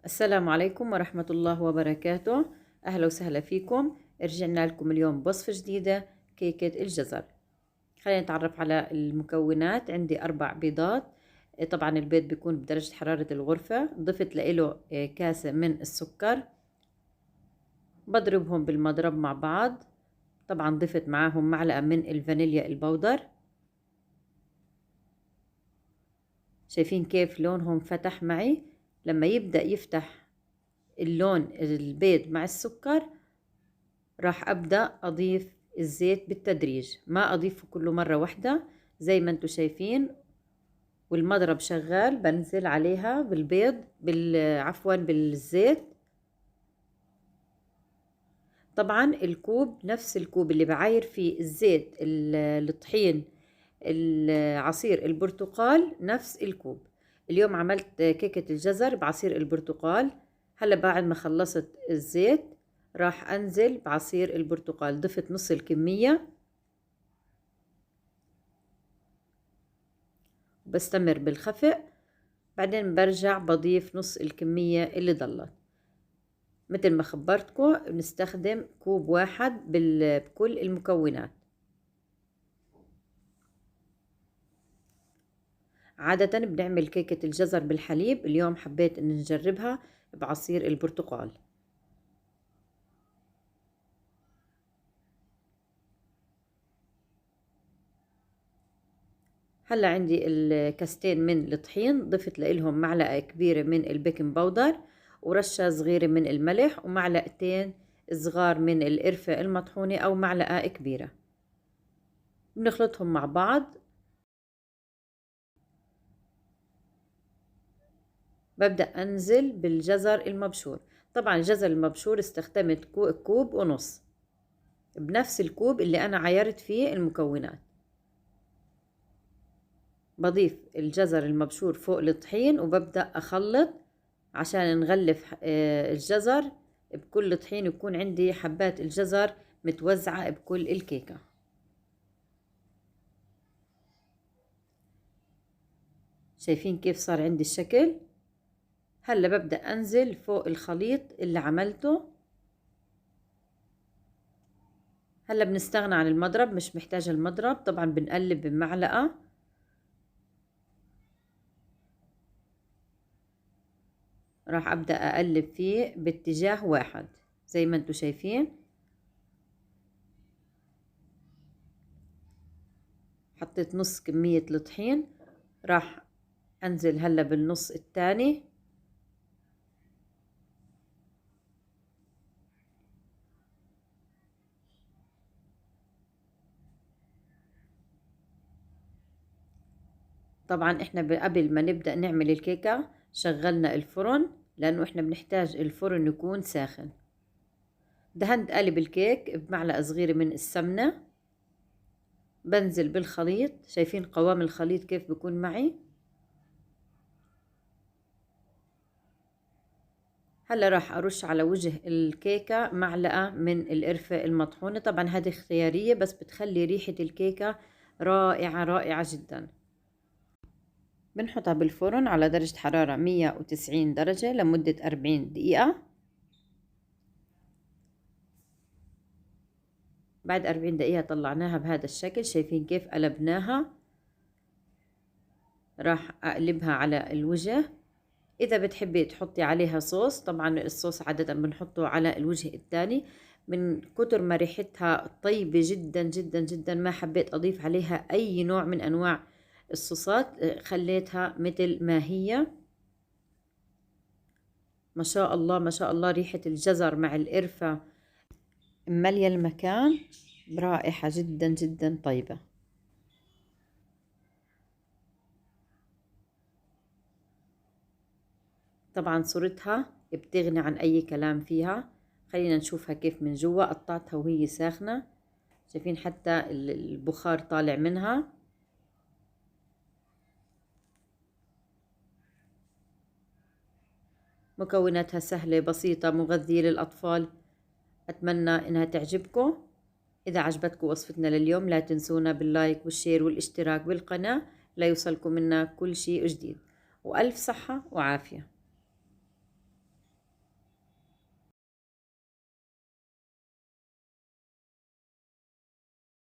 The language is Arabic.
السلام عليكم ورحمة الله وبركاته. أهلا وسهلا فيكم. رجعنا لكم اليوم بوصفة جديدة، كيكة الجزر. خلينا نتعرف على المكونات. عندي 4 بيضات. طبعا البيض بيكون بدرجة حرارة الغرفة. ضفت له كاسة من السكر، بضربهم بالمضرب مع بعض. طبعا ضفت معاهم معلقة من الفانيليا البودر. شايفين كيف لونهم فتح معي؟ لما يبدأ يفتح اللون البيض مع السكر راح أبدأ أضيف الزيت بالتدريج، ما أضيفه كله مرة واحدة زي ما انتم شايفين. والمضرب شغال، بنزل عليها بالبيض عفوا بالزيت. طبعا الكوب نفس الكوب اللي بعاير فيه الزيت، الطحين، عصير البرتقال، نفس الكوب. اليوم عملت كيكة الجزر بعصير البرتقال. هلا بعد ما خلصت الزيت راح أنزل بعصير البرتقال. ضفت نص الكمية، بستمر بالخفق. بعدين برجع بضيف نص الكمية اللي ضلت. مثل ما خبرتكم بنستخدم كوب واحد بكل المكونات. عادة بنعمل كيكة الجزر بالحليب، اليوم حبيت ان نجربها بعصير البرتقال. هلا عندي الكاستين من الطحين، ضفت لهم معلقة كبيرة من البيكنج باودر، ورشة صغيرة من الملح، ومعلقتين صغار من القرفة المطحونة أو معلقة كبيرة. بنخلطهم مع بعض. ببدأ أنزل بالجزر المبشور. طبعا الجزر المبشور استخدمت كوب ونص، بنفس الكوب اللي أنا عيرت فيه المكونات. بضيف الجزر المبشور فوق الطحين وببدأ أخلط عشان نغلف الجزر بكل طحين، يكون عندي حبات الجزر متوزعة بكل الكيكة. شايفين كيف صار عندي الشكل؟ هلا ببدأ أنزل فوق الخليط اللي عملته. هلا بنستغنى عن المضرب، مش محتاجة المضرب. طبعا بنقلب بمعلقة. راح أبدأ أقلب فيه باتجاه واحد زي ما انتم شايفين. حطيت نص كمية الطحين، راح أنزل هلا بالنص الثاني. طبعا احنا قبل ما نبدأ نعمل الكيكة شغلنا الفرن، لأنه احنا بنحتاج الفرن يكون ساخن. دهنت قالب الكيك بمعلقة صغيرة من السمنة. بنزل بالخليط. شايفين قوام الخليط كيف بيكون معي؟ هلا راح أرش على وجه الكيكة معلقة من القرفة المطحونة. طبعا هذه اختيارية، بس بتخلي ريحة الكيكة رائعة رائعة جدا. بنحطها بالفرن على درجة حرارة 190 درجة لمدة 40 دقيقة. بعد 40 دقيقة طلعناها بهذا الشكل. شايفين كيف قلبناها؟ راح أقلبها على الوجه. إذا بتحبي تحطي عليها صوص، طبعا الصوص عادة بنحطه على الوجه الثاني. من كتر ما ريحتها طيبة جدا جدا جدا ما حبيت أضيف عليها أي نوع من أنواع الصوصات، خليتها مثل ما هي. ما شاء الله ما شاء الله، ريحة الجزر مع القرفة مالية المكان، رائحة جدا جدا طيبة. طبعا صورتها بتغني عن أي كلام فيها. خلينا نشوفها كيف من جوا. قطعتها وهي ساخنة، شايفين حتى البخار طالع منها. مكوناتها سهلة بسيطة مغذية للأطفال. أتمنى إنها تعجبكم. إذا عجبتكم وصفتنا لليوم لا تنسونا باللايك والشير والاشتراك بالقناة ليوصلكم منا كل شيء جديد. وألف صحة وعافية.